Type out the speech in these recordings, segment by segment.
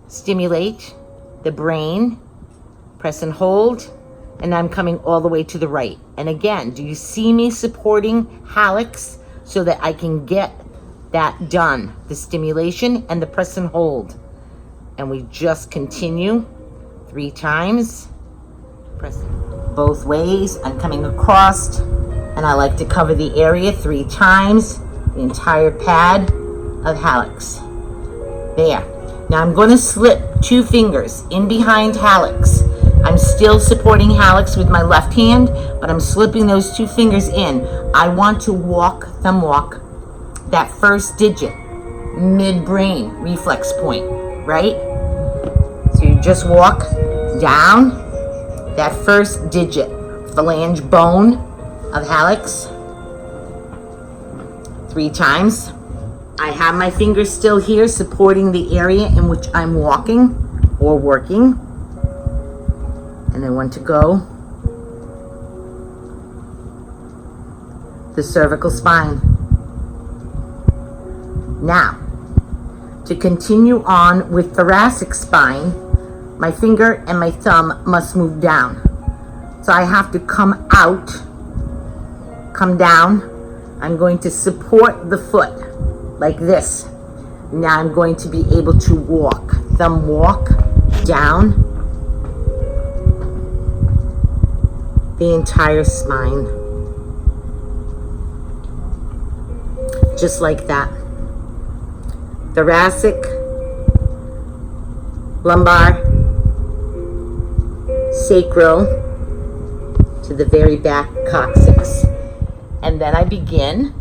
stimulate the brain, press and hold, and I'm coming all the way to the right. And again, do you see me supporting hallux so that I can get that done, the stimulation and the press and hold. And we just continue 3 times. Press both ways. I'm coming across, and I like to cover the area 3 times, the entire pad of hallux. There. Now I'm going to slip 2 fingers in behind hallux. I'm still supporting hallux with my left hand, but I'm slipping those 2 fingers in. I want to thumb walk that first digit, mid-brain reflex point, right? So you just walk down that first digit, phalange bone of hallux 3 times. I have my fingers still here supporting the area in which I'm walking or working. And I want to go the cervical spine. Now, to continue on with thoracic spine, my finger and my thumb must move down. So I have to come out, come down. I'm going to support the foot like this. Now I'm going to be able to walk, thumb walk down the entire spine. Just like that. Thoracic, lumbar, sacral, to the very back coccyx. And then I begin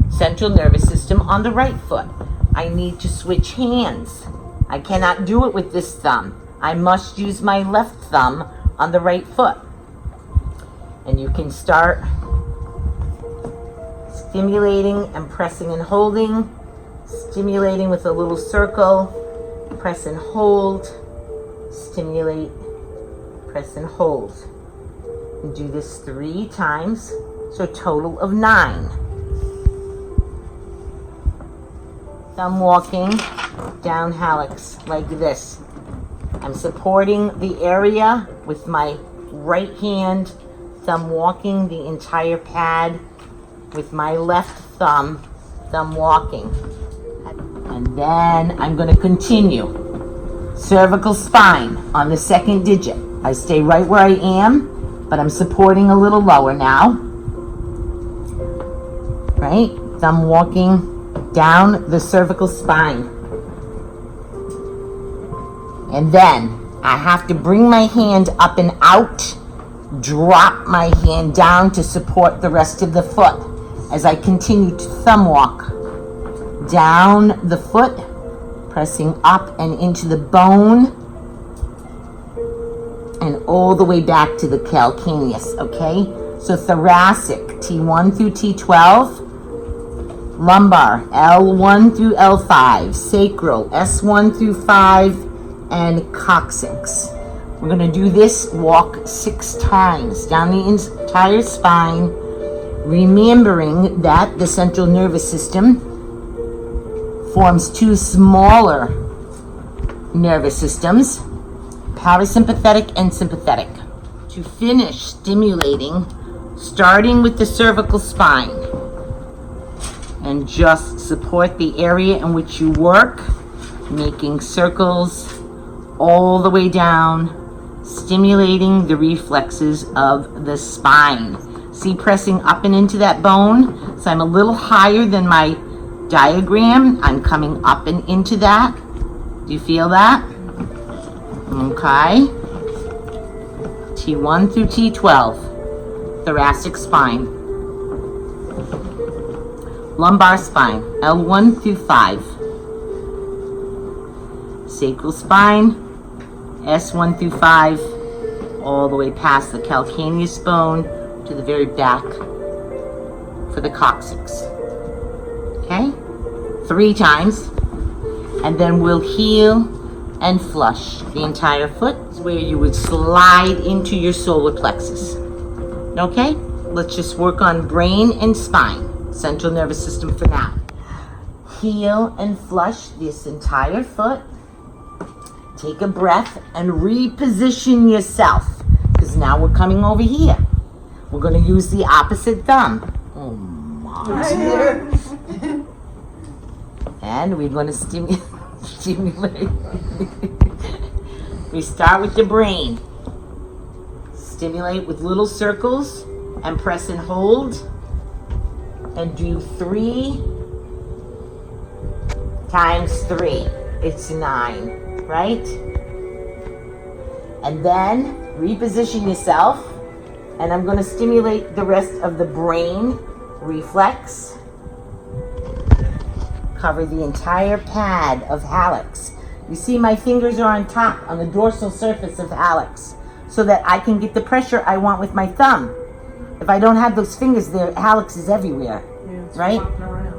central nervous system on the right foot. I need to switch hands. I cannot do it with this thumb. I must use my left thumb on the right foot. And you can start stimulating and pressing and holding, stimulating with a little circle, press and hold, stimulate, press and hold. And do this 3 times, so a total of 9. Thumb walking down hallux like this. I'm supporting the area with my right hand, thumb walking the entire pad with my left thumb walking. And then I'm going to continue. Cervical spine on the second digit. I stay right where I am, but I'm supporting a little lower now. Right? Thumb walking down the cervical spine. And then I have to bring my hand up and out, drop my hand down to support the rest of the foot as I continue to thumb walk down the foot, pressing up and into the bone and all the way back to the calcaneus, okay? So thoracic, T1 through T12, lumbar, L1 through L5, sacral, S1 through 5, and coccyx. We're going to do this walk 6 times down the entire spine, remembering that the central nervous system forms 2 smaller nervous systems, parasympathetic and sympathetic. To finish stimulating, starting with the cervical spine, and just support the area in which you work, making circles all the way down, stimulating the reflexes of the spine. See, pressing up and into that bone. So I'm a little higher than my diagram. I'm coming up and into that. Do you feel that? Okay. T1 through T12. Thoracic spine. Lumbar spine. L1 through 5. Sacral spine. S1 through 5. All the way past the calcaneus bone to the very back for the coccyx. Okay? 3 times. And then we'll heel and flush the entire foot, where you would slide into your solar plexus. Okay? Let's just work on brain and spine, central nervous system for now. Heel and flush this entire foot. take a breath and reposition yourself, because now we're coming over here. We're going to use the opposite thumb. Oh my. And we're going to stimulate. We start with the brain. Stimulate with little circles and press and hold. And do 3 times 3. It's 9, right? And then reposition yourself. And I'm going to stimulate the rest of the brain reflex. Cover the entire pad of hallux. You see my fingers are on top, on the dorsal surface of hallux, so that I can get the pressure I want with my thumb. If I don't have those fingers there, hallux is everywhere, right?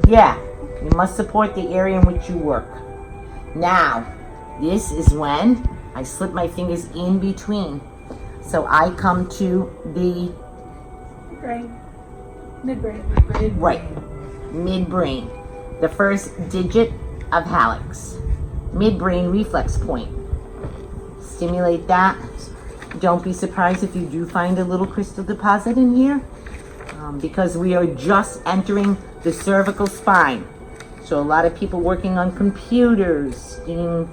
Yeah, you must support the area in which you work. Now, this is when I slip my fingers in between. So I come to the brain, midbrain. Right, midbrain, the first digit of hallux, midbrain reflex point. Stimulate that. Don't be surprised if you do find a little crystal deposit in here, because we are just entering the cervical spine. So a lot of people working on computers, doing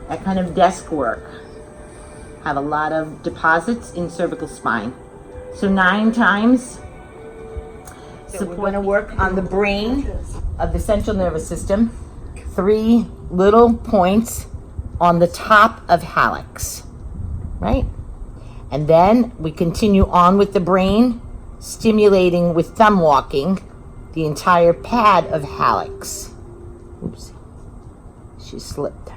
that kind of desk work, have a lot of deposits in cervical spine. So 9 times. So we're going to work on the brain of the central nervous system. 3 little points on the top of hallux, right? And then we continue on with the brain, stimulating with thumb walking the entire pad of hallux. Oops, she slipped.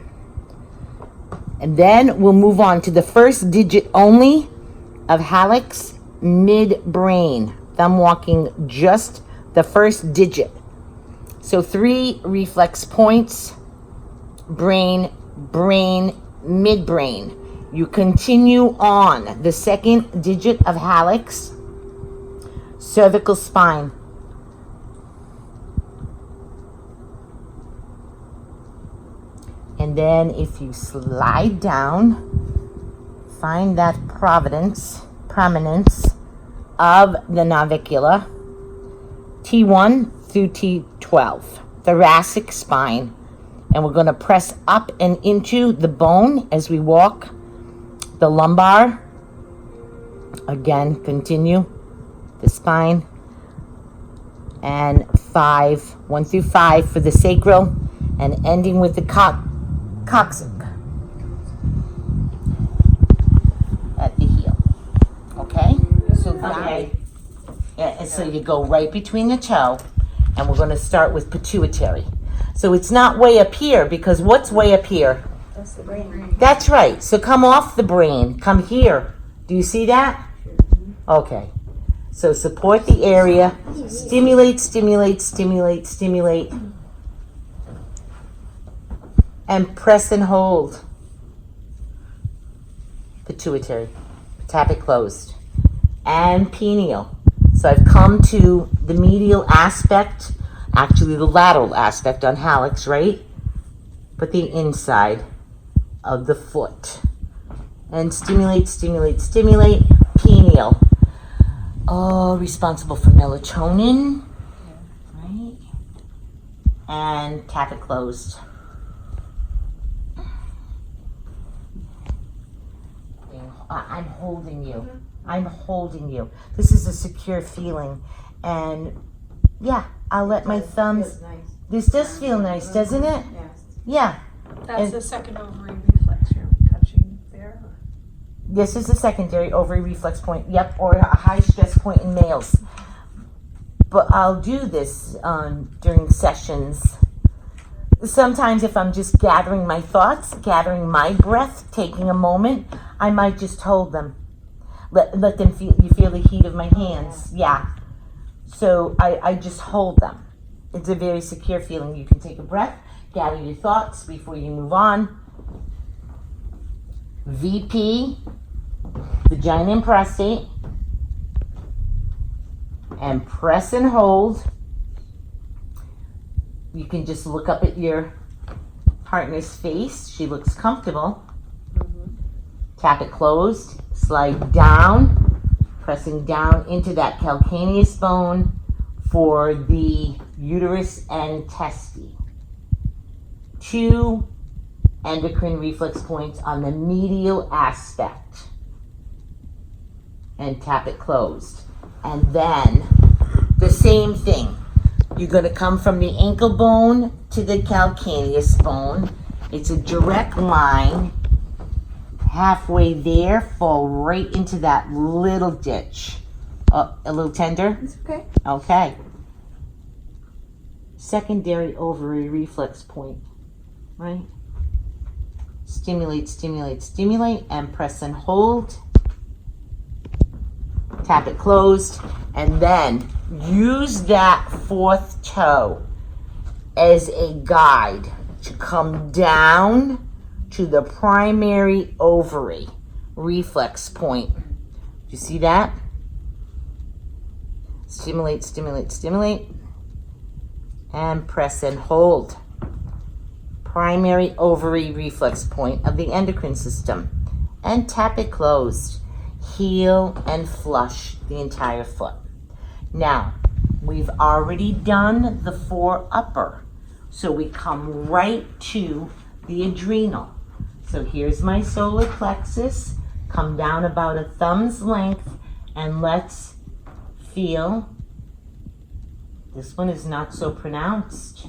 And then we'll move on to the first digit only of hallux, midbrain. Thumb walking just the first digit. So 3 reflex points, brain, midbrain. You continue on the second digit of hallux, cervical spine. And then if you slide down, find that prominence of the navicula, T1 through T12, thoracic spine. And we're going to press up and into the bone as we walk. The lumbar, again, continue the spine. And 1 through 5 for the sacral, and ending with the coccyx at the heel. Okay? So you go right between the toe, and we're going to start with pituitary. So it's not way up here, because what's way up here? That's the brain. That's right. So come off the brain. Come here. Do you see that? Okay. So support the area. Stimulate. And press and hold. Pituitary. Tap it closed. And pineal. So I've come to the medial aspect, actually the lateral aspect on hallux, right? But the inside of the foot. And stimulate, pineal. Oh, responsible for melatonin, right? And tap it closed. I'm holding you. This is a secure feeling. And yeah, I'll let my thumbs. This does feel nice, doesn't it? Yes. Yeah. That's the second ovary reflex you're touching there. This is the secondary ovary reflex point. Yep, or a high stress point in males. But I'll do this during sessions. Sometimes if I'm just gathering my thoughts, gathering my breath, taking a moment, I might just hold them. Let them feel, you feel the heat of my hands. Yeah. So I just hold them. It's a very secure feeling. You can take a breath, gather your thoughts before you move on. VP, vagina and prostate. And press and hold. You can just look up at your partner's face. She looks comfortable. Tap it closed, slide down, pressing down into that calcaneus bone for the uterus and testes. 2 endocrine reflex points on the medial aspect. And tap it closed. And then the same thing. You're going to come from the ankle bone to the calcaneus bone. It's a direct line. Halfway there, fall right into that little ditch. Oh, a little tender? It's okay. Okay. Secondary ovary reflex point, right? Stimulate, stimulate, stimulate, and press and hold. Tap it closed, and then use that 4th toe as a guide to come down to the primary ovary reflex point. Do you see that? Stimulate, stimulate, stimulate, and press and hold. Primary ovary reflex point of the endocrine system. And tap it closed. Heel and flush the entire foot. Now, we've already done the 4 upper. So we come right to the adrenal. So here's my solar plexus. Come down about a thumb's length and let's feel. This one is not so pronounced,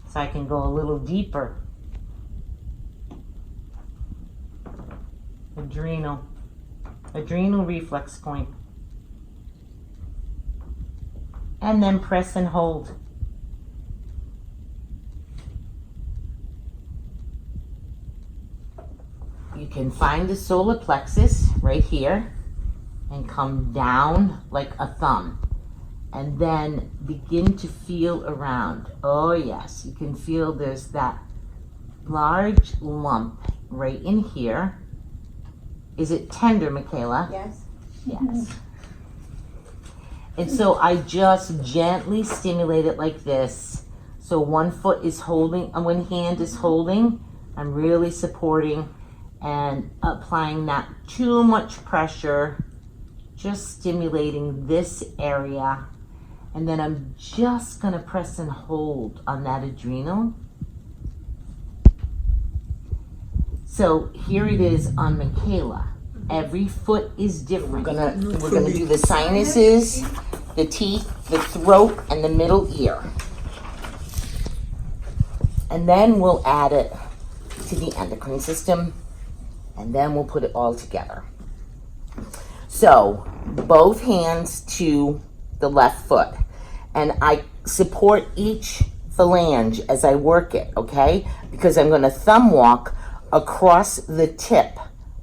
so I can go a little deeper. Adrenal reflex point. And then press and hold. You can find the solar plexus right here and come down like a thumb. And then begin to feel around. Oh yes, you can feel there's that large lump right in here. Is it tender, Michaela? Yes. Yes. And so I just gently stimulate it like this. So one foot is holding, and one hand is holding. I'm really supporting and applying not too much pressure, just stimulating this area. And then I'm just gonna press and hold on that adrenal. So here it is on Michaela. Every foot is different. We're gonna do the sinuses, the teeth, the throat, and the middle ear. And then we'll add it to the endocrine system, and then we'll put it all together. So both hands to the left foot, and I support each phalange as I work it, okay? Because I'm gonna thumb walk across the tip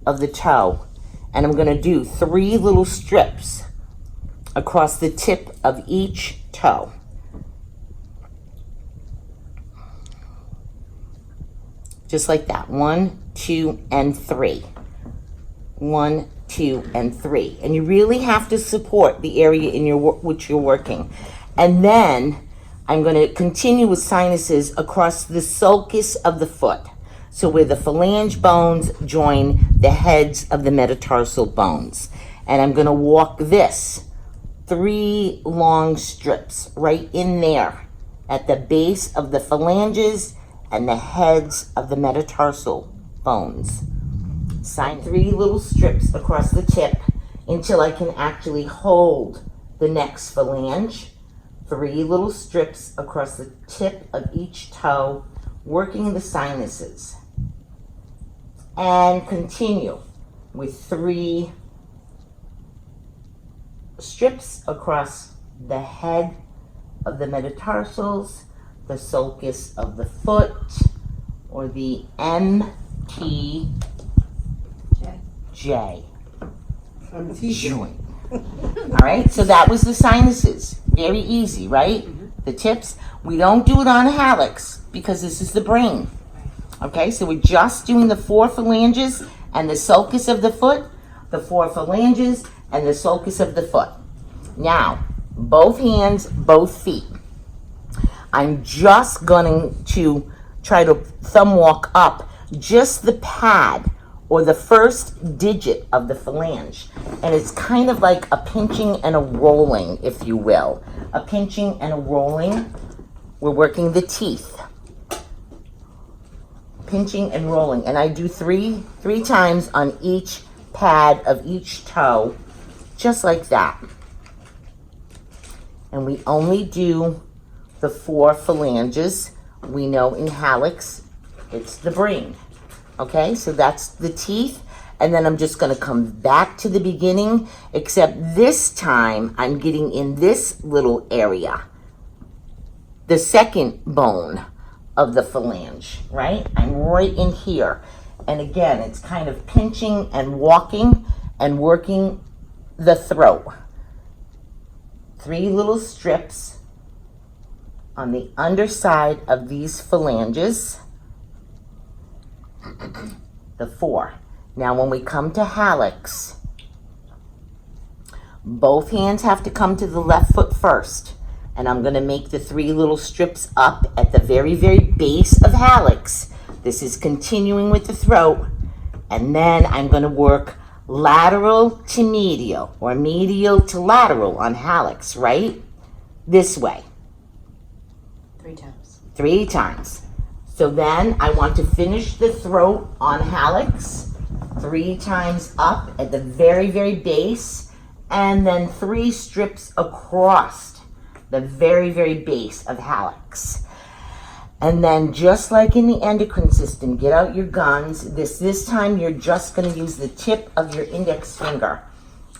of the toe, and I'm gonna do 3 little strips across the tip of each toe. Just like that. 1, 2, and 3. 1, 2, and 3. And you really have to support the area in which you're working. And then I'm going to continue with sinuses across the sulcus of the foot. So where the phalange bones join the heads of the metatarsal bones. And I'm going to walk this 3 long strips right in there at the base of the phalanges and the heads of the metatarsal bones. Sign 3 little strips across the tip until I can actually hold the next phalange. 3 little strips across the tip of each toe, working the sinuses. And continue with 3 strips across the head of the metatarsals, the sulcus of the foot, or the MTJ joint. All right, so that was the sinuses. Very easy, right? The tips. We don't do it on a hallux because this is the brain. Okay, so we're just doing the 4 phalanges and the sulcus of the foot, the 4 phalanges and the sulcus of the foot. Now, both hands, both feet. I'm just going to try to thumb walk up just the pad or the first digit of the phalange. And it's kind of like a pinching and a rolling, if you will. A pinching and a rolling. We're working the teeth. Pinching and rolling. And I do three times on each pad of each toe, just like that. And we only do the 4 phalanges. We know in hallux, it's the brain. Okay, so that's the teeth. And then I'm just going to come back to the beginning, except this time I'm getting in this little area, the second bone of the phalange, right? I'm right in here. And again, it's kind of pinching and walking and working the throat. 3 little strips on the underside of these phalanges. The 4. Now when we come to hallux, both hands have to come to the left foot first. And I'm going to make the 3 little strips up at the very, very base of hallux. This is continuing with the throat. And then I'm going to work lateral to medial, or medial to lateral on hallux, right? This way. 3 times. 3 times. So then I want to finish the throat on hallux 3 times up at the very, very base, and then 3 strips across the very, very base of hallux. And then just like in the endocrine system, get out your guns. This time you're just going to use the tip of your index finger,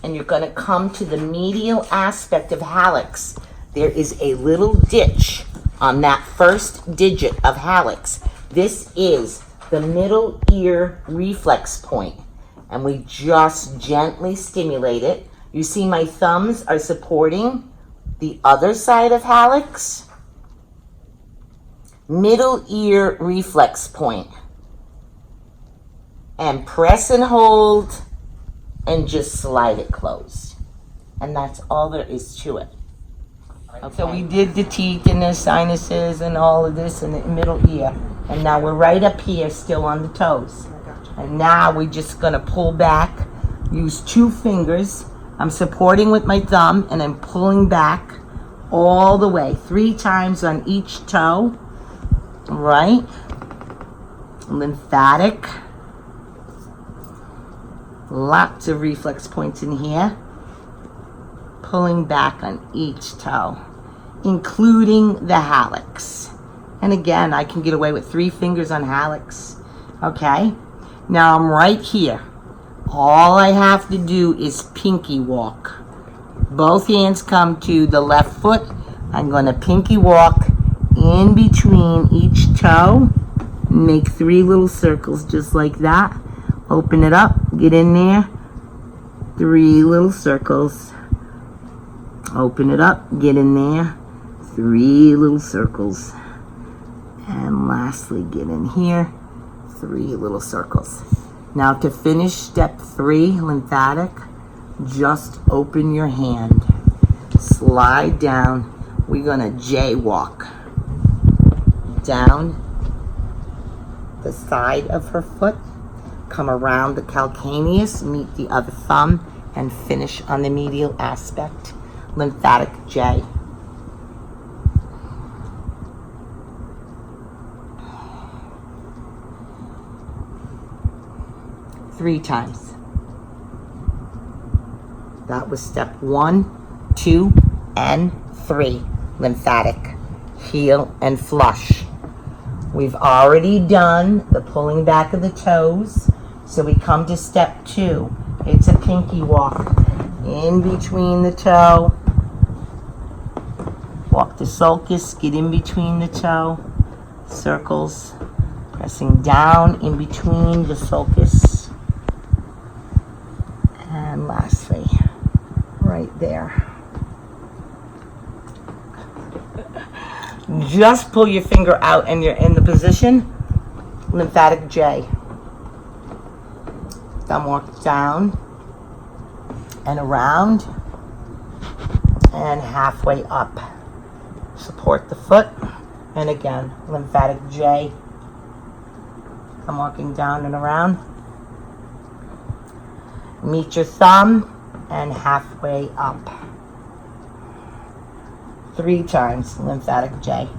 and you're going to come to the medial aspect of hallux. There is a little ditch on that first digit of hallux. This is the middle ear reflex point, and we just gently stimulate it. You see my thumbs are supporting the other side of hallux. Middle ear reflex point. And press and hold and just slide it closed. And that's all there is to it. Okay. So we did the teeth and the sinuses and all of this in the middle ear. And now we're right up here still on the toes. And now we're just going to pull back, use 2 fingers. I'm supporting with my thumb and I'm pulling back all the way 3 times on each toe. Right? Lymphatic. Lots of reflex points in here. Pulling back on each toe, including the hallux. And again, I can get away with 3 fingers on hallux. Okay? Now I'm right here. All I have to do is pinky walk. Both hands come to the left foot. I'm going to pinky walk in between each toe. Make 3 little circles just like that. Open it up. Get in there. 3 little circles. Open it up. Get in there. 3 little circles. And lastly, get in here. 3 little circles. Now to finish step 3, lymphatic, just open your hand. Slide down. We're going to jaywalk down the side of her foot. Come around the calcaneus, meet the other thumb, and finish on the medial aspect. Lymphatic J. Three times. That was step 1, 2, and 3. Lymphatic. Heel and flush. We've already done the pulling back of the toes. So we come to step 2. It's a pinky walk. In between the toe. Walk the sulcus, get in between the toe. Circles. Pressing down in between the sulcus. And lastly, right there. Just pull your finger out and you're in the position. Lymphatic J. Thumb walk down and around and halfway up. Support the foot. And again, lymphatic J. Thumb walking down and around. Meet your thumb and halfway up. 3 times, lymphatic J.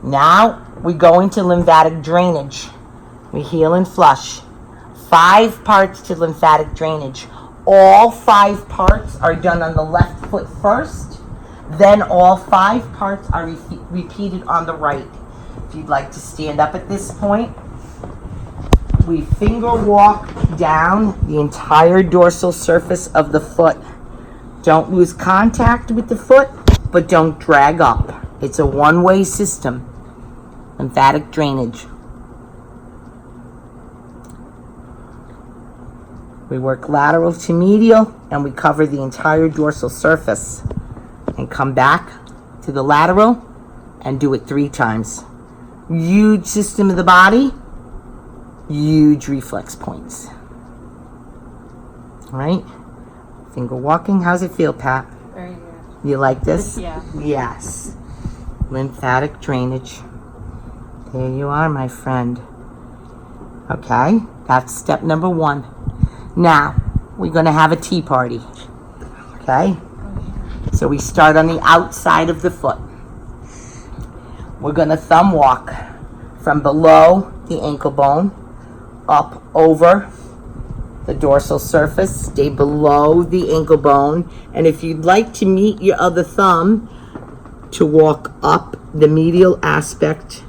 Now we go into lymphatic drainage. We heal and flush. 5 parts to lymphatic drainage. All 5 parts are done on the left foot first. Then all 5 parts are repeated on the right. If you'd like to stand up at this point, we finger walk down the entire dorsal surface of the foot. Don't lose contact with the foot, but don't drag up. It's a one-way system. Lymphatic drainage. We work lateral to medial, and we cover the entire dorsal surface. And come back to the lateral and do it 3 times. Huge system of the body, huge reflex points. All right? Finger walking. How's it feel, Pat? Very good. You like this? Yeah. Yes. Lymphatic drainage. There you are, my friend. Okay, that's step number 1. Now, we're going to have a tea party. Okay? So we start on the outside of the foot. We're going to thumb walk from below the ankle bone up over the dorsal surface. Stay below the ankle bone. And if you'd like to meet your other thumb to walk up the medial aspect,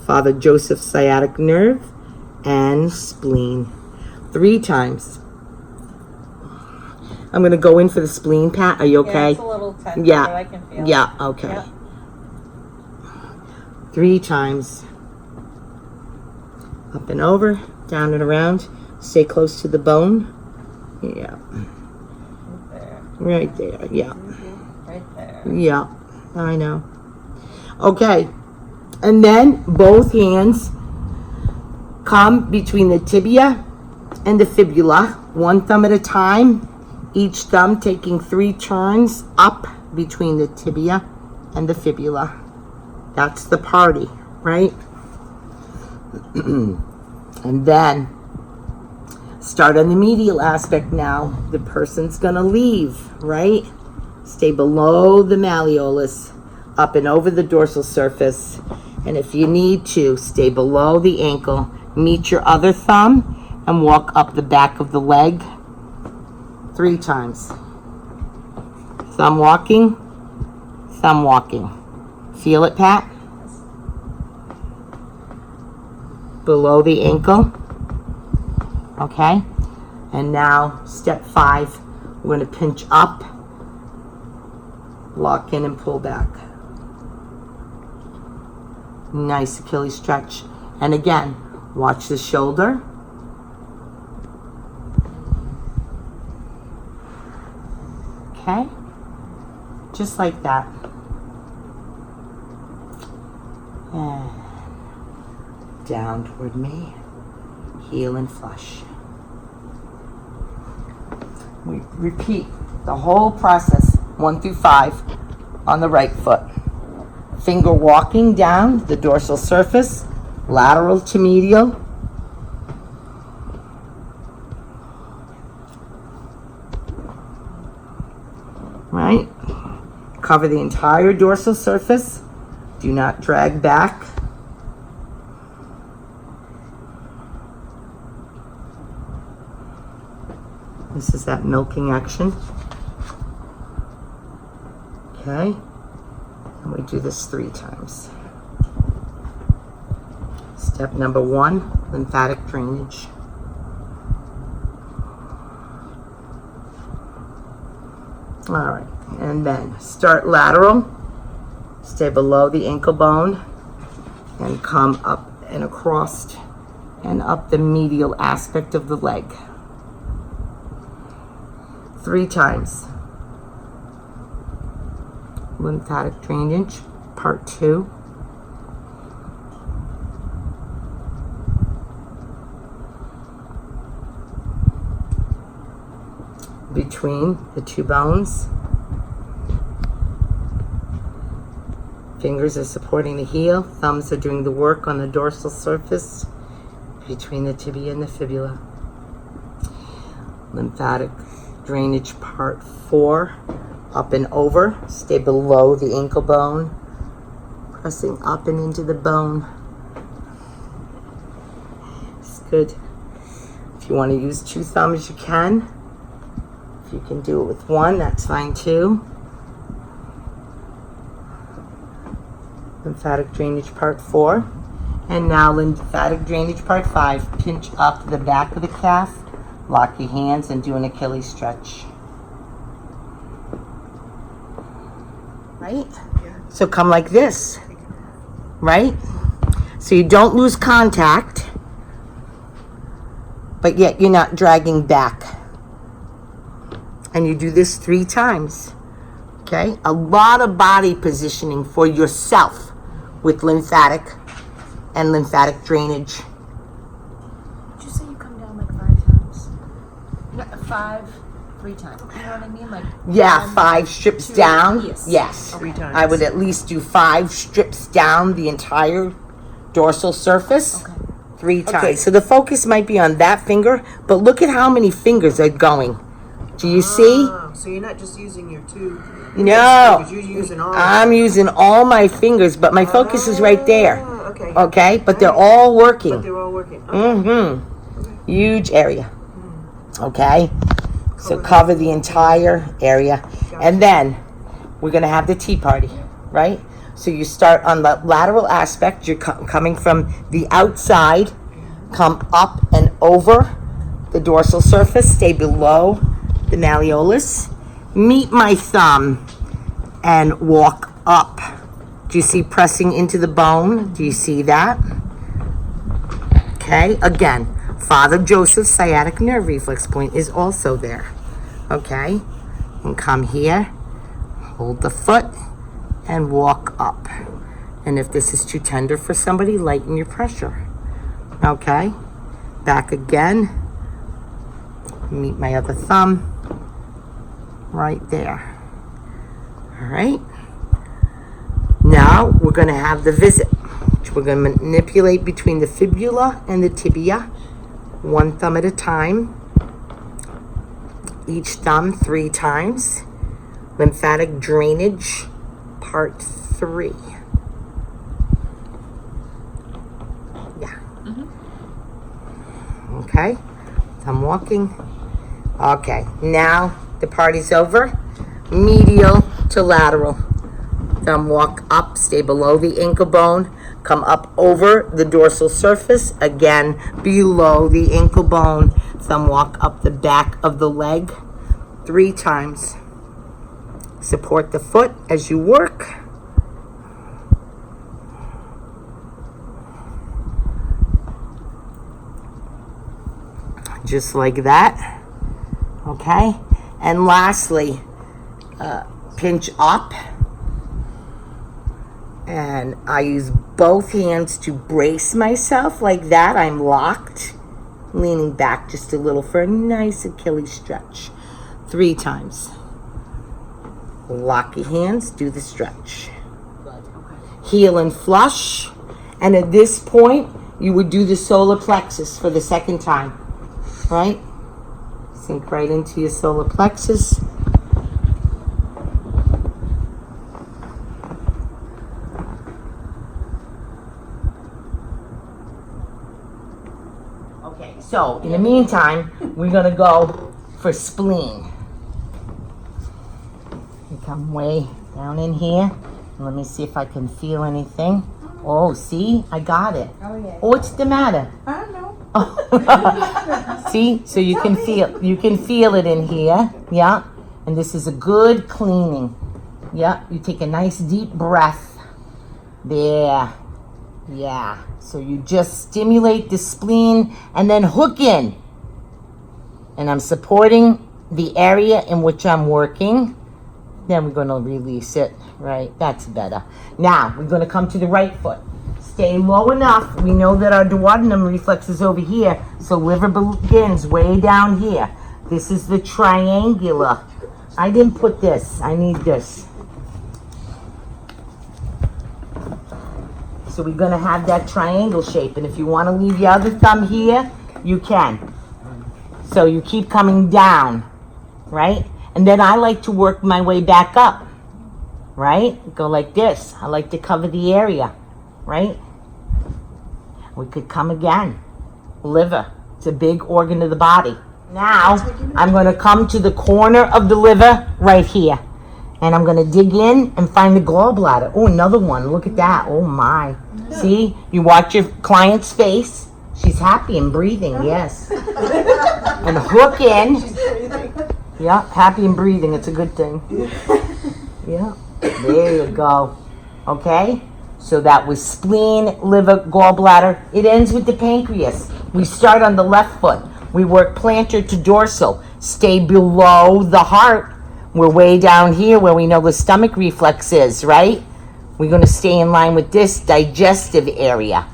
Father Joseph's sciatic nerve and spleen. 3 times. I'm going to go in for the spleen, Pat. Are you okay? Yeah, it's a little tense, Yeah. but I can feel Yeah, it. okay. Yep. 3 times. Up and over, down and around. Stay close to the bone. Yeah. Right there. Right there. Yeah. Right there. Yeah. I know. Okay. And then both hands come between the tibia and the fibula, 1 thumb at a time. Each thumb taking 3 turns up between the tibia and the fibula. That's the party, right? And then start on the medial aspect now. The person's gonna leave, right? Stay below the malleolus, up and over the dorsal surface. And if you need to, stay below the ankle. Meet your other thumb and walk up the back of the leg 3 times. Thumb walking, thumb walking. Feel it, Pat? Below the ankle. Okay? And now, step 5, we're going to pinch up, lock in, and pull back. Nice Achilles stretch. And again, watch the shoulder. Okay? Just like that. And down toward me. Heel and flush. We repeat the whole process, 1 through 5, on the right foot. Finger walking down the dorsal surface, lateral to medial. Right? Cover the entire dorsal surface. Do not drag back. This is that milking action. Okay. And we do this 3 times. Step number 1, lymphatic drainage. All right, and then start lateral, stay below the ankle bone, and come up and across and up the medial aspect of the leg. 3 times. Lymphatic drainage, part 2. Between the 2 bones. Fingers are supporting the heel, thumbs are doing the work on the dorsal surface. between the tibia and the fibula. Lymphatic drainage part 4, up and over. Stay below the ankle bone, pressing up and into the bone. It's good. If you want to use 2 thumbs, you can. If you can do it with 1, that's fine too. Lymphatic drainage part 4. And now lymphatic drainage part 5. Pinch up the back of the calf, lock your hands, and do an Achilles stretch. Right? So come like this, right? So you don't lose contact, but yet you're not dragging back. And you do this 3 times, okay? A lot of body positioning for yourself with lymphatic and lymphatic drainage. Did you say you come down like 5 times? No, 5, 3 times. You know what I mean? Like Yeah, 5 strips 2, down. yes. Yes. 3 times. I would at least do 5 strips down the entire dorsal surface. Okay. 3 times. Okay, so the focus might be on that finger, but look at how many fingers are going. Do you see? So you're not just using your 2 No. fingers, you're using all. I'm using all my fingers, but my focus is right there. Okay. Okay, but they're all But working. they're all working. Okay. Huge area. Okay, so cover the entire area, and then we're gonna have the tea party, right? So you start on the lateral aspect. You're coming from the outside, come up and over the dorsal surface. Stay below the malleolus. Meet my thumb and walk up. Do you see pressing into the bone? Do you see that? Okay, again, Father Joseph's sciatic nerve reflex point is also there. Okay, and come here, hold the foot, and walk up. And if this is too tender for somebody, lighten your pressure. Okay, back again. Meet my other thumb right there. All right. Now we're going to have the visit. We're going to manipulate between the fibula and the tibia, 1 thumb at a time. Each thumb 3 times. Lymphatic drainage, part 3. Yeah. Okay. I'm walking. Okay. Now the party's over. Medial to lateral. Thumb walk up, stay below the ankle bone. Come up over the dorsal surface. Again, below the ankle bone. Thumb walk up the back of the leg 3 times. Support the foot as you work. Just like that. Okay? And lastly, pinch up. And I use both hands to brace myself like that. I'm locked, leaning back just a little for a nice Achilles stretch. 3 times. Lock your hands, do the stretch. Heel and flush. And at this point, you would do the solar plexus for the 2nd time. Right? Sink right into your solar plexus. Okay, so in the meantime, we're going to go for spleen. You come way down in here. Let me see if I can feel anything. Oh, see? I got it. Oh, yeah. Oh, what's the matter? I don't know. See, so you can feel it in here. Yeah, and this is a good cleaning. Yeah, you take a nice deep breath there. Yeah, so you just stimulate the spleen and then hook in, and I'm supporting the area in which I'm working. Then we're going to release it. Right, that's better. Now we're going to come to the right foot. Stay low enough. We know that our duodenum reflex is over here, so liver begins way down here. This is the triangular. I didn't put this. I need this. So we're gonna have that triangle shape. And if you wanna leave your other thumb here, you can. So you keep coming down, right? And then I like to work my way back up, right? Go like this. I like to cover the area, right? We could come again. Liver. It's a big organ of the body. Now, I'm going to come to the corner of the liver right here. And I'm going to dig in and find the gallbladder. Oh, another one. Look at that. Oh, my. See? You watch your client's face. She's happy and breathing, yes. And hook in. Yeah, happy and breathing. It's a good thing. Yeah. There you go. Okay? So that was spleen, liver, gallbladder. It ends with the pancreas. We start on the left foot. We work plantar to dorsal. Stay below the heart. We're way down here where we know the stomach reflex is, right? We're going to stay in line with this digestive area.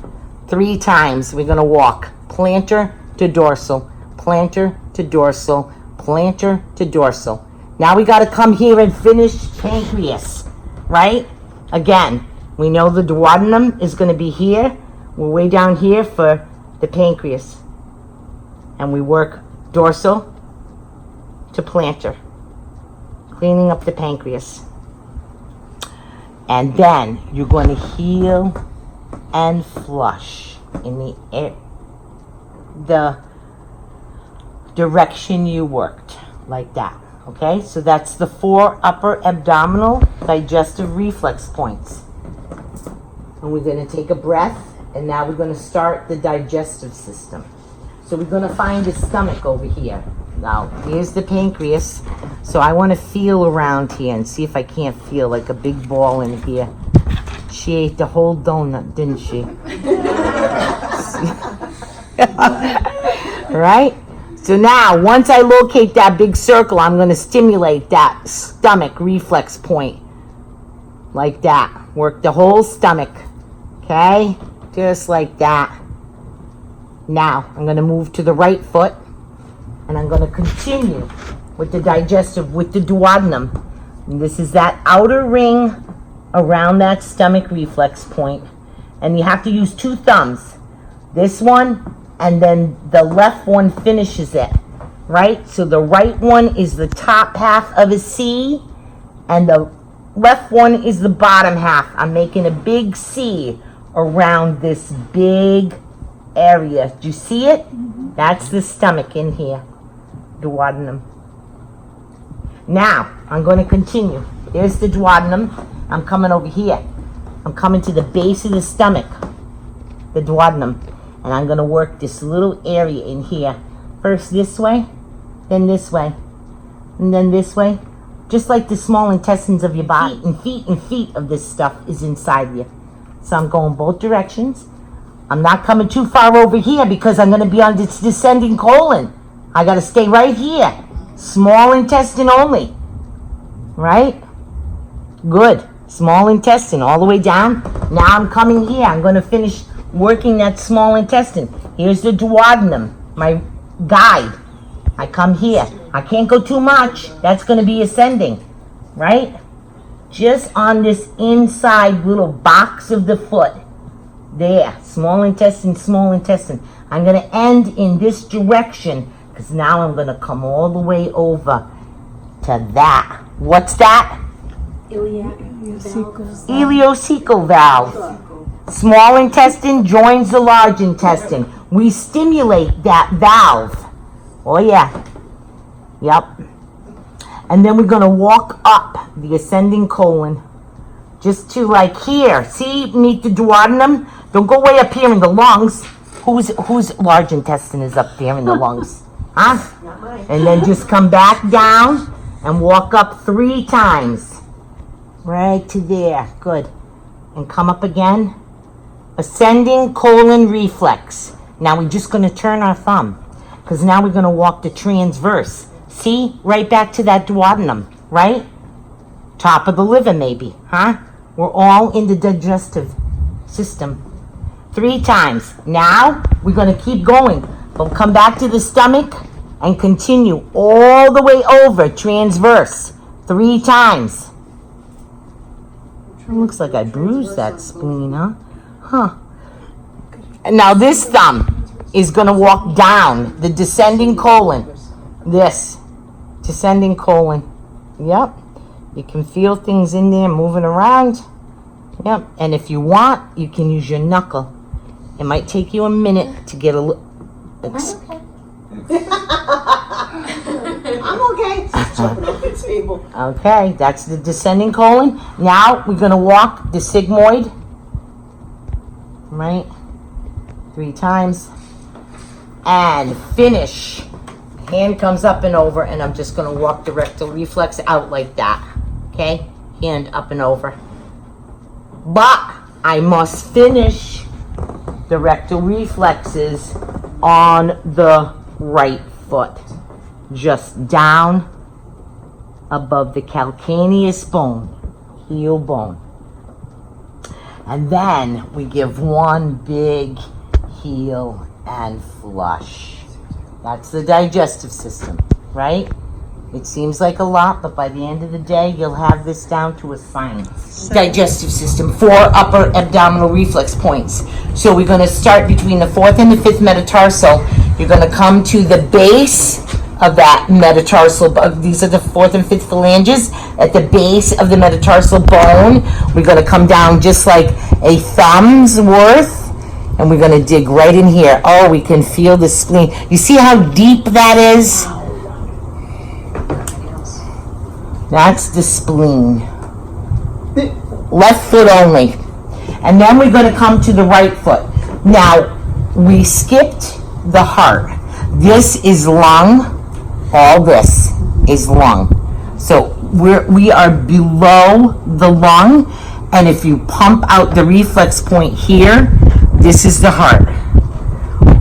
3 times we're going to walk. Plantar to dorsal, plantar to dorsal, plantar to dorsal. Now we got to come here and finish pancreas, right? Again, we know the duodenum is going to be here. We're way down here for the pancreas. And we work dorsal to plantar, cleaning up the pancreas. And then you're going to heal and flush in the direction you worked, like that. Okay, so that's the 4 upper abdominal digestive reflex points. And we're going to take a breath, and now we're going to start the digestive system. So we're going to find the stomach over here. Now, here's the pancreas. So I want to feel around here and see if I can't feel like a big ball in here. She ate the whole donut, didn't she? Right? So now, once I locate that big circle, I'm going to stimulate that stomach reflex point. Like that. Work the whole stomach. Okay? Just like that. Now, I'm going to move to the right foot. And I'm going to continue with the digestive, with the duodenum. And this is that outer ring around that stomach reflex point. And you have to use 2 thumbs. This one, and then the left one finishes it. Right? So the right one is the top half of a C, and the left one is the bottom half. I'm making a big C around this big area. Do you see it? That's the stomach in here. Duodenum. Now, I'm going to continue. There's the duodenum. I'm coming over here. I'm coming to the base of the stomach, the duodenum. And I'm going to work this little area in here. First this way, then this way, and then this way. Just like the small intestines of your body. Feet and feet of this stuff is inside you. So I'm going both directions. I'm not coming too far over here because I'm going to be on this descending colon. I got to stay right here. Small intestine only. Right? Good. Small intestine all the way down. Now I'm coming here. I'm going to finish working that small intestine. Here's the duodenum, my guide. I come here. I can't go too much. That's going to be ascending. Right? Just on this inside little box of the foot. There. Small intestine, small intestine. I'm going to end in this direction because now I'm going to come all the way over to that. What's that? Ileocecal valve. Small intestine joins the large intestine. We stimulate that valve. Oh yeah. Yep. And then we're going to walk up the ascending colon. Just to like here. See, meet the duodenum. Don't go way up here in the lungs. Whose large intestine is up there in the lungs? Huh? Not mine. And then just come back down and walk up 3 times. Right to there. Good. And come up again. Ascending colon reflex. Now we're just going to turn our thumb. Because now we're going to walk the transverse. See? Right back to that duodenum. Right? Top of the liver maybe. Huh? We're all in the digestive system. 3 times. Now we're going to keep going. We'll come back to the stomach and continue all the way over transverse 3 times. It looks like I bruised that spleen, huh? And now this thumb is going to walk down the descending colon. This descending colon. Yep. You can feel things in there moving around. Yep. And if you want, you can use your knuckle. It might take you a minute to get a little. I'm okay. Jumping off the table. Okay, that's the descending colon. Now we're going to walk the sigmoid. Right? 3 times. And finish. Hand comes up and over, and I'm just going to walk the rectal reflex out like that. Okay? Hand up and over. But I must finish the rectal reflexes on the right foot. Just down above the calcaneus bone, heel bone. And then we give one big heel and flush. That's the digestive system, right? It seems like a lot, but by the end of the day, you'll have this down to a science. Digestive system, 4 upper abdominal reflex points. So we're going to start between the 4th and the 5th metatarsal. You're going to come to the base of that metatarsal. These are the 4th and 5th phalanges. At the base of the metatarsal bone, we're going to come down just like a thumb's worth. And we're going to dig right in here. Oh, we can feel the spleen. You see how deep that is? That's the spleen. Left foot only. And then we're going to come to the right foot. Now, we skipped the heart. This is lung. All this is lung. So we are below the lung. And if you pump out the reflex point here, this is the heart.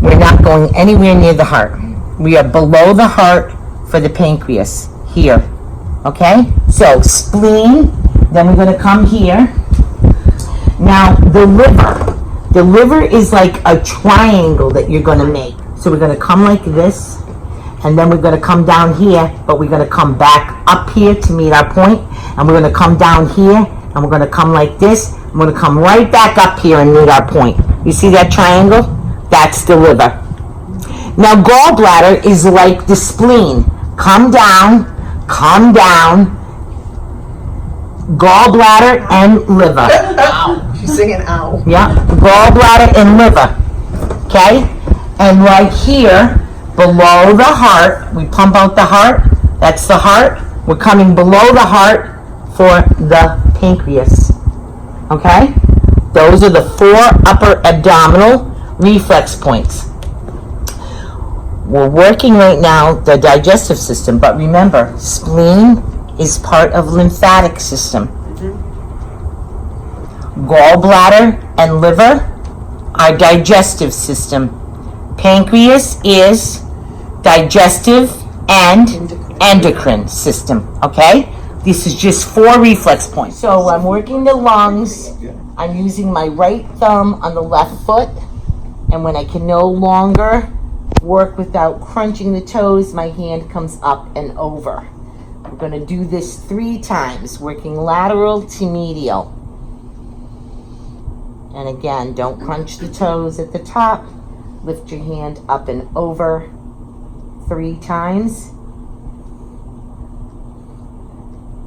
We're not going anywhere near the heart. We are below the heart for the pancreas, here. Okay? So, spleen, then we're going to come here. Now, the liver. The liver is like a triangle that you're going to make. So we're going to come like this, and then we're going to come down here, but we're going to come back up here to meet our point, and we're going to come down here, and we're going to come like this. We're going to come right back up here and meet our point. You see that triangle? That's the liver. Now, gallbladder is like the spleen. Come down, gallbladder and liver. Ow. She's singing ow. Yeah, gallbladder and liver. Okay? And right here, below the heart, we pump out the heart. That's the heart. We're coming below the heart for the pancreas. Okay? Those are the 4 upper abdominal reflex points. We're working right now the digestive system, but remember, spleen is part of lymphatic system. Gallbladder and liver are digestive system. Pancreas is digestive and endocrine system, okay? This is just 4 reflex points. So I'm working the lungs. I'm using my right thumb on the left foot. And when I can no longer work without crunching the toes, my hand comes up and over. We're going to do this 3 times, working lateral to medial. And again, don't crunch the toes at the top. Lift your hand up and over 3 times.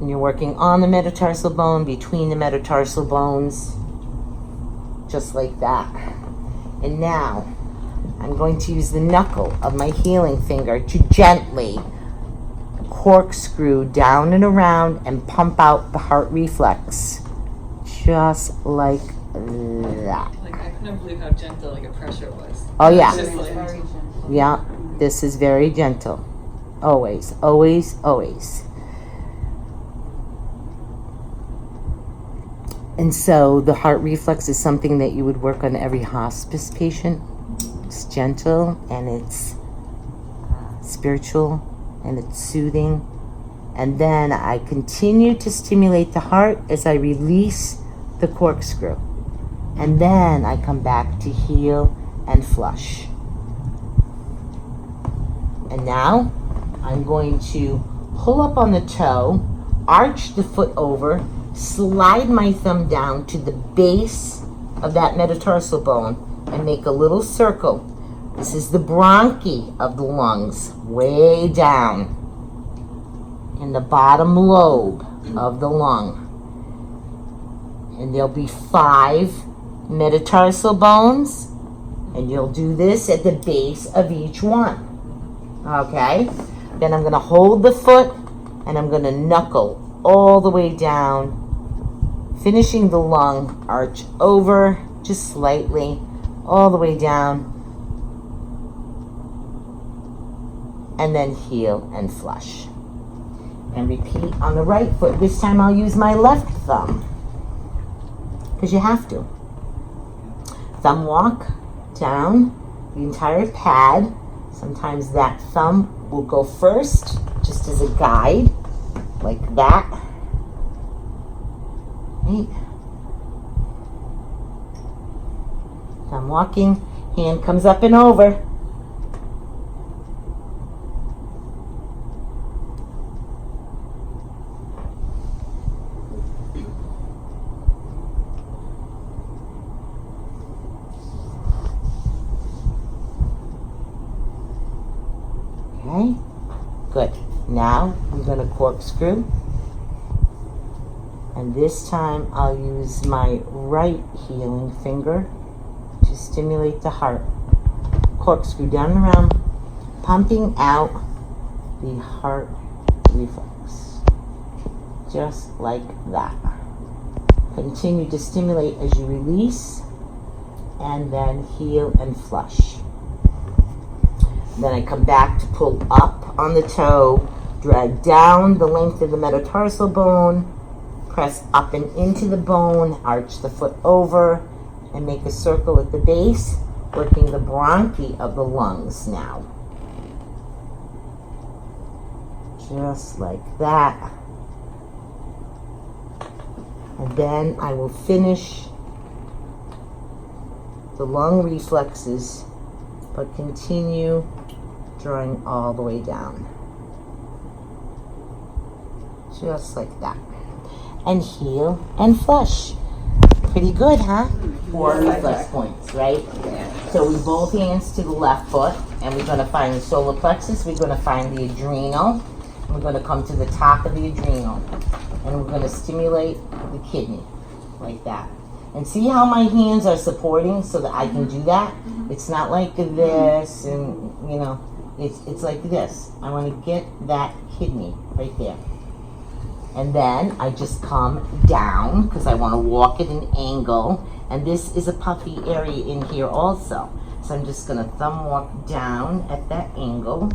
And you're working on the metatarsal bone, between the metatarsal bones, just like that. And now, I'm going to use the knuckle of my healing finger to gently corkscrew down and around and pump out the heart reflex. Just like that. Like, I couldn't believe how gentle, like, a pressure was. Oh, yeah. Just like, Yeah, this is very gentle. Always, always, always. And so the heart reflex is something that you would work on every hospice patient. It's gentle and it's spiritual and it's soothing. And then I continue to stimulate the heart as I release the corkscrew. And then I come back to heal and flush. And now I'm going to pull up on the toe, arch the foot over, slide my thumb down to the base of that metatarsal bone and make a little circle. This is the bronchi of the lungs, way down in the bottom lobe of the lung. And there'll be 5 metatarsal bones, and you'll do this at the base of each one. Okay? Then I'm going to hold the foot, and I'm going to knuckle all the way down, finishing the lung arch over just slightly, all the way down, and then heel and flush. And repeat on the right foot. This time I'll use my left thumb, because you have to. Thumb walk down the entire pad. Sometimes that thumb will go first, just as a guide, like that. Right. Thumb walking, hand comes up and over. Okay, good. Now I'm going to corkscrew, and this time I'll use my right healing finger to stimulate the heart. Corkscrew down and around, pumping out the heart reflex, just like that. Continue to stimulate as you release, and then heal and flush. Then I come back to pull up on the toe, drag down the length of the metatarsal bone, press up and into the bone, arch the foot over, and make a circle at the base, working the bronchi of the lungs now. Just like that. And then I will finish the lung reflexes, but continue drawing all the way down. Just like that. And heel and flush. Pretty good, huh? 4 reflex points, right? So we both hands to the left foot, and we're going to find the solar plexus, we're going to find the adrenal, and we're going to come to the top of the adrenal, and we're going to stimulate the kidney, like that. And see how my hands are supporting so that I can do that? It's not like this, and you know, it's like this. I want to get that kidney right there. And then I just come down because I want to walk at an angle. And this is a puffy area in here also. So I'm just going to thumb walk down at that angle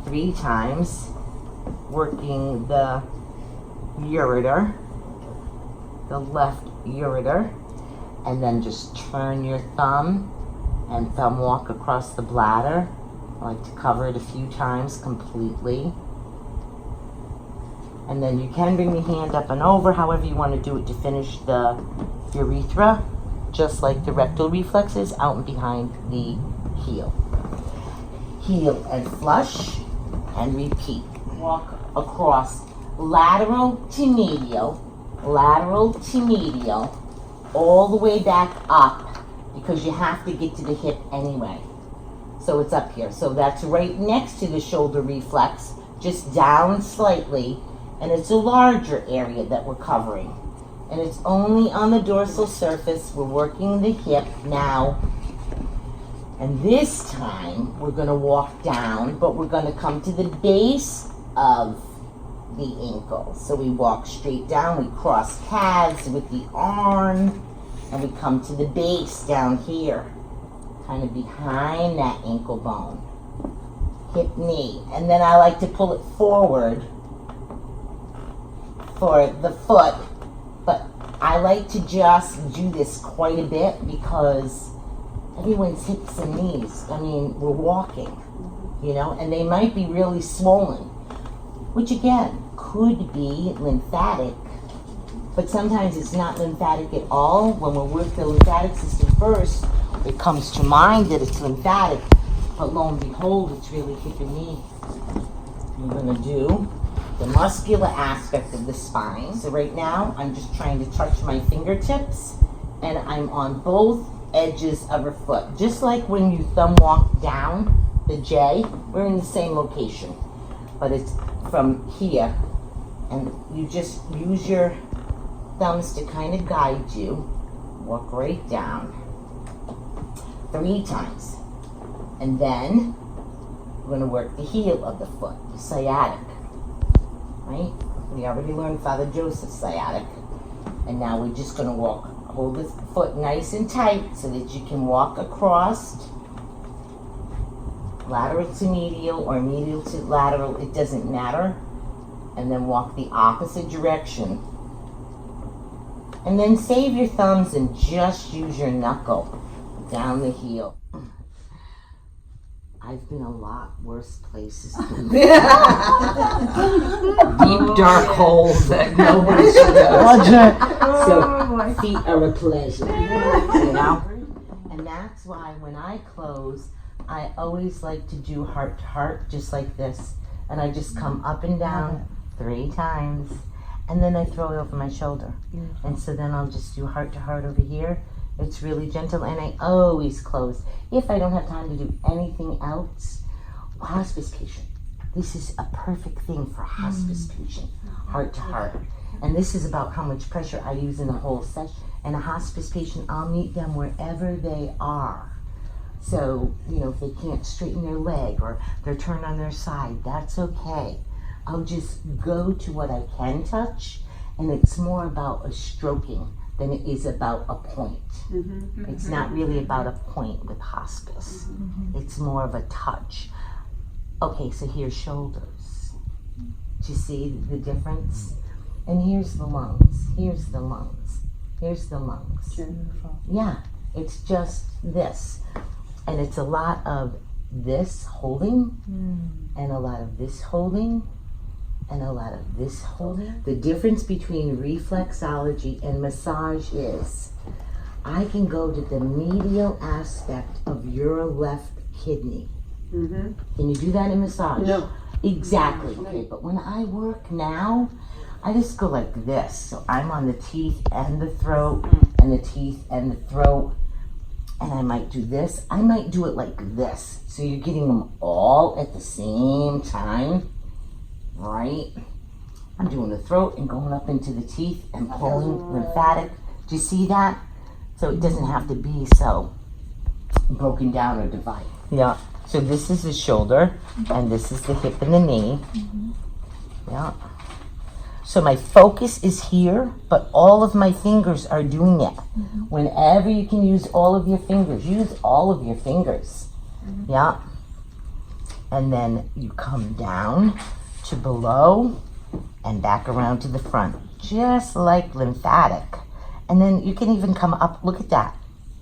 3 times, working the ureter, the left ureter, and then just turn your thumb and thumb walk across the bladder. I like to cover it a few times completely. And then you can bring your hand up and over, however you want to do it, to finish the urethra, just like the rectal reflexes, out and behind the heel. Heel and flush, and repeat. Walk across lateral to medial, all the way back up, because you have to get to the hip anyway. So it's up here. So that's right next to the shoulder reflex, just down slightly. And it's a larger area that we're covering. And it's only on the dorsal surface. We're working the hip now. And this time, we're going to walk down, but we're going to come to the base of the ankle. So we walk straight down, we cross paths with the arm, and we come to the base down here, kind of behind that ankle bone. Hip, knee. And then I like to pull it forward for the foot, but I like to just do this quite a bit because everyone's hips and knees, I mean, we're walking, you know, and they might be really swollen, which again could be lymphatic, but sometimes it's not lymphatic at all. When we work the lymphatic system first, it comes to mind that it's lymphatic, but lo and behold, it's really hip and knee. I'm going to do the muscular aspect of the spine. So right now, I'm just trying to touch my fingertips and I'm on both edges of her foot. Just like when you thumb walk down the J, we're in the same location. But it's from here, and you just use your thumbs to kind of guide you. Walk right down 3 times. And then we're going to work the heel of the foot, the sciatic. Right? We already learned Father Joseph's sciatic. And now we're just going to hold the foot nice and tight so that you can walk across lateral to medial or medial to lateral, it doesn't matter. And then walk the opposite direction. And then save your thumbs and just use your knuckle down the heel. I've been a lot worse places than deep dark holes that nobody should have. So feet are a pleasure, you know? And that's why when I close, I always like to do heart to heart, just like this. And I just come up and down 3 times. And then I throw it over my shoulder. And so then I'll just do heart to heart over here. It's really gentle, and I always close. If I don't have time to do anything else, hospice patient. This is a perfect thing for hospice patient, heart to heart. And this is about how much pressure I use in the whole session. And a hospice patient, I'll meet them wherever they are. So, you know, if they can't straighten their leg or they're turned on their side, that's okay. I'll just go to what I can touch, and it's more about a stroking than it is about a point. It's not really about a point with hospice. It's more of a touch. Okay, so here's shoulders. Do you see the difference? And here's the lungs. Here's the lungs. Here's the lungs. Beautiful. Yeah, it's just this. And it's a lot of this holding, and a lot of this holding, and a lot of this holding. The difference between reflexology and massage is I can go to the medial aspect of your left kidney. Can you do that in massage? No. Exactly. Okay, but when I work now, I just go like this. So I'm on the teeth and the throat, and the teeth and the throat. And I might do this. I might do it like this. So you're getting them all at the same time. Right? I'm doing the throat and going up into the teeth and pulling lymphatic. Do you see that? So it doesn't have to be so broken down or divided. Yeah. So this is the shoulder, and this is the hip and the knee. Yeah. So my focus is here, but all of my fingers are doing it. Whenever you can use all of your fingers, use all of your fingers. Yeah. And then you come down to below and back around to the front, just like lymphatic. And then you can even come up. Look at that.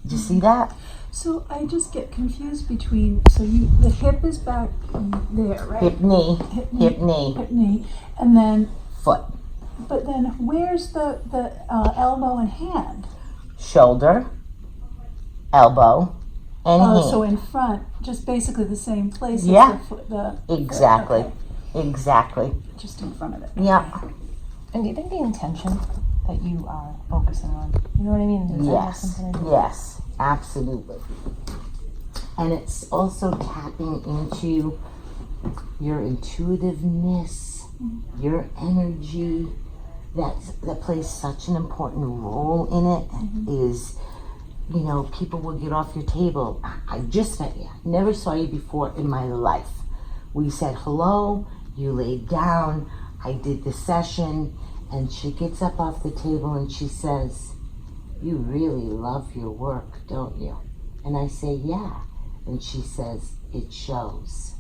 Did you see that? So I just get confused between, the hip is back there, right? Hip, knee, hip, knee, Hip, knee, and then, foot, but then where's the elbow and hand? shoulder, elbow, and hand. So in front, just basically the same place Yeah. as the foot, Exactly. Okay. Exactly. Just in front of it. Yeah. And do you think the intention that you are focusing on, you know what I mean? Does that have Yes. something to do? Yes. Absolutely. And it's also tapping into your intuitiveness, your energy. That plays such an important role in it. Is, you know, people will get off your table. I just met you. Never saw you before in my life. We said hello, you laid down, I did the session, and she gets up off the table and she says, "You really love your work, don't you?" And I say, "Yeah." And she says, "It shows."